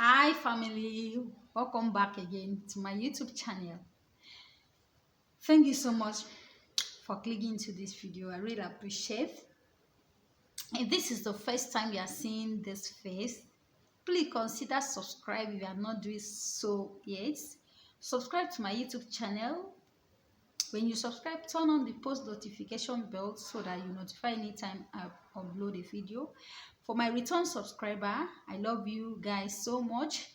Hi family, welcome back again to my YouTube channel. Thank you so much for clicking to this video. I really appreciate. If this is the first time you are seeing this face, please consider subscribe if you are not doing so yet. Subscribe to my YouTube channel. When you subscribe, turn on the post notification bell so that you notify anytime I upload a video. For my return subscriber, I love you guys so much.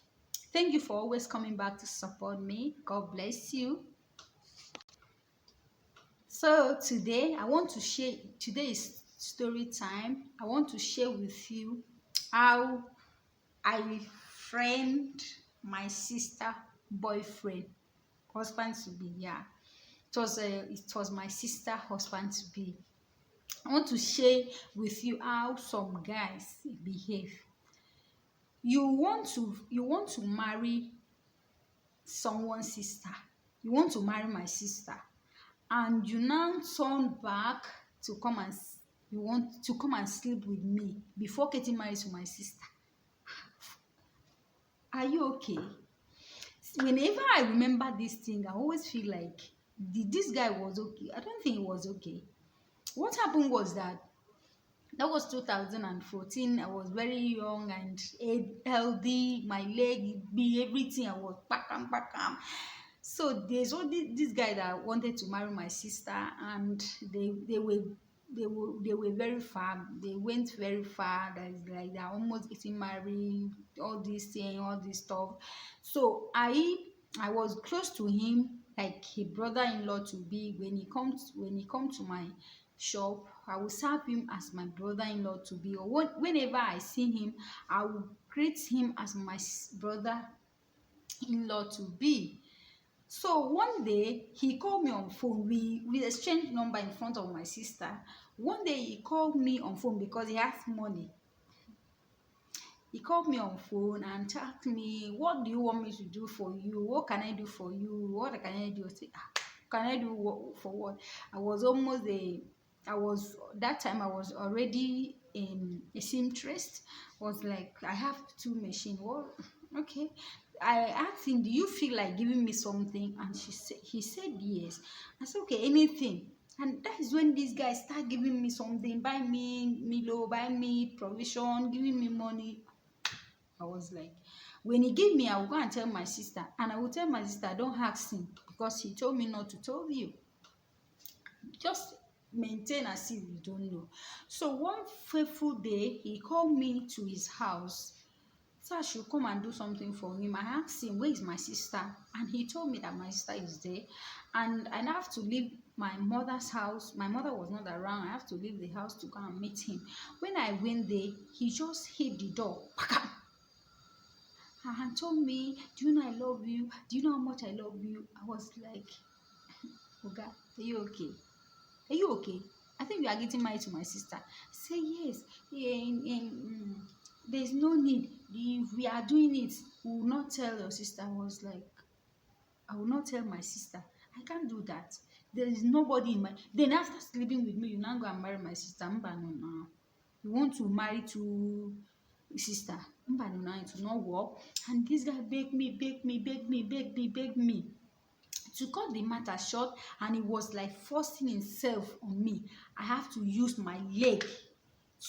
Thank you for always coming back to support me. God bless you. So today I want to share, today is story time. I want to share with you how I friend my sister boyfriend, husband to be. Yeah, it was my sister husband to be. I want to share with you how some guys behave. You want to marry someone's sister. You want to marry my sister, and you now turn back to come and you want to come and sleep with me before getting married to my sister. Are you okay? Whenever I remember this thing, I always feel like this guy was okay. I don't think he was okay. What happened was that was 2014. I was very young and healthy. My leg, be everything. I was pakam. So there's only this guy that wanted to marry my sister, and they were very far. They went very far. That is like they're almost getting married. All this thing, all this stuff. So I was close to him, like a brother-in-law to be. When he comes to my shop, I will serve him as my brother-in-law to be. Or whenever I see him, I will greet him as my brother-in-law to be. So one day he called me on phone. We exchanged number in front of my sister. One day he called me on phone because he has money. He called me on phone and asked me, "What do you want me to do for you? What can I do for you? What can I do?" I said, "Can I do what, for what?" I was almost a, I was that time I was already in a seamstress. Was like I have two machine. Well, okay. I asked him, "Do you feel like giving me something?" And he said yes. I said, "Okay, anything." And that is when these guys start giving me something, buy me Milo, buy me provision, giving me money. I was like, when he gave me, I will go and tell my sister. And I will tell my sister, don't ask him because he told me not to tell you. Just maintain as if you don't know. So one fateful day, he called me to his house. So I should come and do something for him. I asked him, where is my sister? And he told me that my sister is there. And I have to leave my mother's house. My mother was not around. I have to leave the house to go and meet him. When I went there, he just hit the door. And told me, "Do you know I love you? Do you know how much I love you?" I was like, "Oga, are you okay? Are you okay? I think you are getting married to my sister." Say yes. There's no need. If we are doing it, we will not tell your sister. I was like, I will not tell my sister. I can't do that. There is nobody in my. Then after sleeping with me, you now go and marry my sister. Mba, no, no. You want to marry to sister. Mba, no, no, it will not work. And this guy begged me. To cut the matter short, and he was like forcing himself on me. I have to use my leg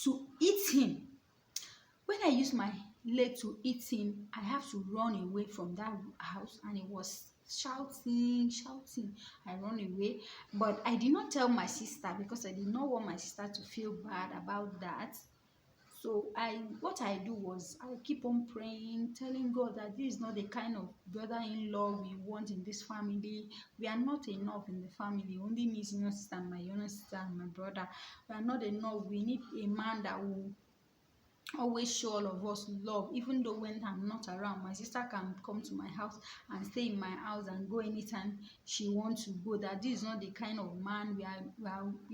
to eat him. When I use my leg to eat him, I have to run away from that house, and he was shouting. I run away, but I did not tell my sister because I did not want my sister to feel bad about that. So what I do was I keep on praying, telling God that this is not the kind of brother-in-law we want in this family. We are not enough in the family. Only me, senior sister, and my younger sister, and my brother. We are not enough. We need a man that will always show all of us love. Even though when I'm not around, my sister can come to my house and stay in my house and go anytime she wants to go. That this is not the kind of man we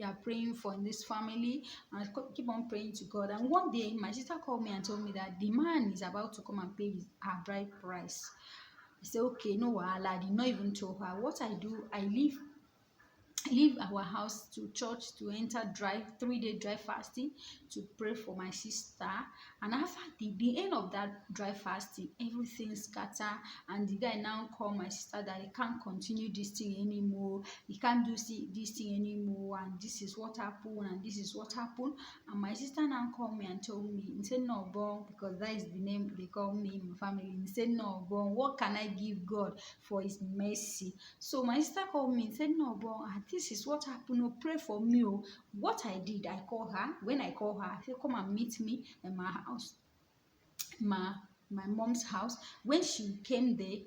are praying for in this family. And I keep on praying to God. And one day my sister called me and told me that the man is about to come and pay her bride price. I said, okay, no wahala. I did not even tell her. What I do, I leave leave our house to church to enter dry 3 day dry fasting to pray for my sister. And after the end of that dry fasting, everything scatter, and the guy now call my sister that he can't continue this thing anymore, he can't do this thing anymore, and this is what happened, and this is what happened. And my sister now called me and told me, he said, no, bon, because that is the name they call me in my family. He said, no, bon, what can I give God for his mercy? So my sister called me and said, no, but this is what happened. Oh, pray for me. Oh. What I did, I called her. When I called her, I said, come and meet me in my house, my my mom's house. When she came there,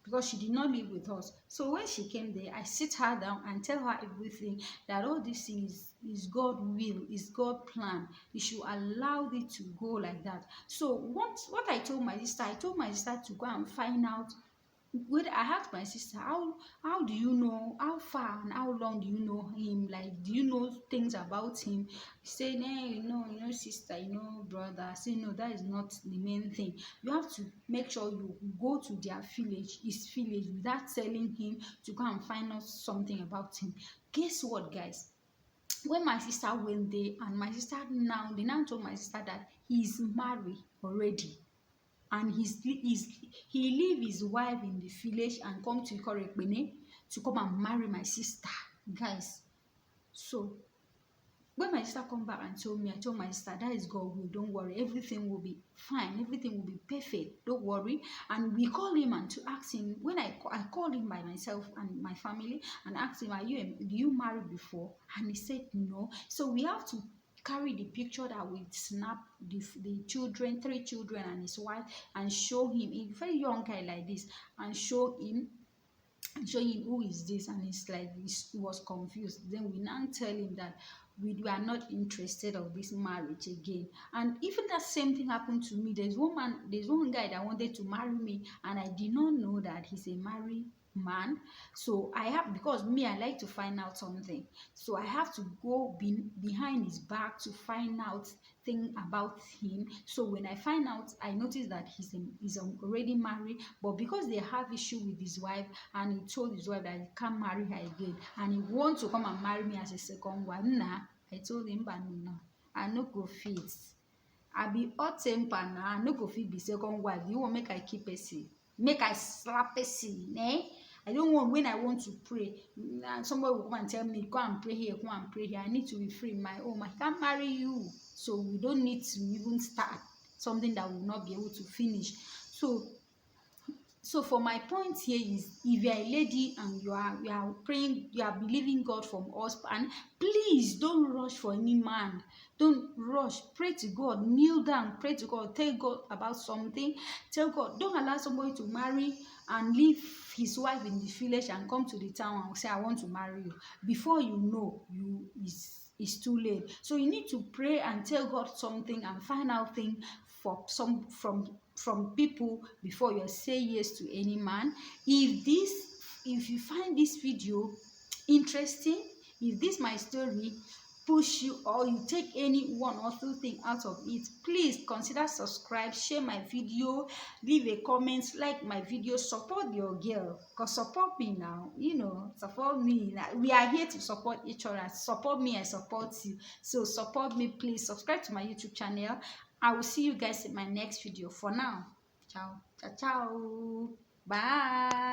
because she did not live with us, so when she came there, I sit her down and tell her everything, that all this is God will, is God plan. You should allow it to go like that. So what I told my sister, I told my sister to go and find out. When I asked my sister, how do you know, how far and how long do you know him? Like, do you know things about him? She said, eh, sister, brother. I said, no, that is not the main thing. You have to make sure you go to their village, his village, without telling him to go and find out something about him. Guess what, guys? When my sister went there, and my sister they now told my sister that he's married already, and he leave his wife in the village and come to Ikorekpene to come and marry my sister, guys. So when my sister come back and told me, I told my sister, that is God will, don't worry, everything will be fine, everything will be perfect, don't worry. And we call him and to ask him, when I called him by myself and my family and asked him, do you marry before? And he said no. So we have to carry the picture that we snap the children, 3 children and his wife, and show him, a very young guy like this, and show him who is this. And it's like he was confused. Then we now tell him that we are not interested of this marriage again. And even that same thing happened to me. There's one guy that wanted to marry me, and I did not know that he's a married man. So I have, because me, I like to find out something, so I have to go behind his back to find out thing about him. So when I find out, I notice that he's already married, but because they have issue with his wife, and he told his wife that he can't marry her again, and he wants to come and marry me as a second wife. Nah, I told him, but no, I no go fit. I be hot temper now, I no go fit be second wife. You want make I keep person, make I slap person, eh? I don't want, when I want to pray, and somebody will come and tell me, go and pray here, go and pray here. I need to be free in my home. I can't marry you. So we don't need to even start something that will not be able to finish. So for my point here is, if you are a lady and you are praying, you are believing God from husband, please don't rush for any man. Don't rush. Pray to God. Kneel down. Pray to God. Tell God about something. Tell God. Don't allow somebody to marry and leave his wife in the village and come to the town and say, I want to marry you. Before you know, it's too late. So you need to pray and tell God something and find out things from people before you say yes to any man. If you find this video interesting, if this my story push you, or you take any one or two things out of it, please consider subscribe, share my video, leave a comment, like my video, support your girl, because support me now, support me now. We are here to support each other. Support me, I support you. So support me, please subscribe to my YouTube channel. I will see you guys in my next video. For now, ciao ciao ciao, bye.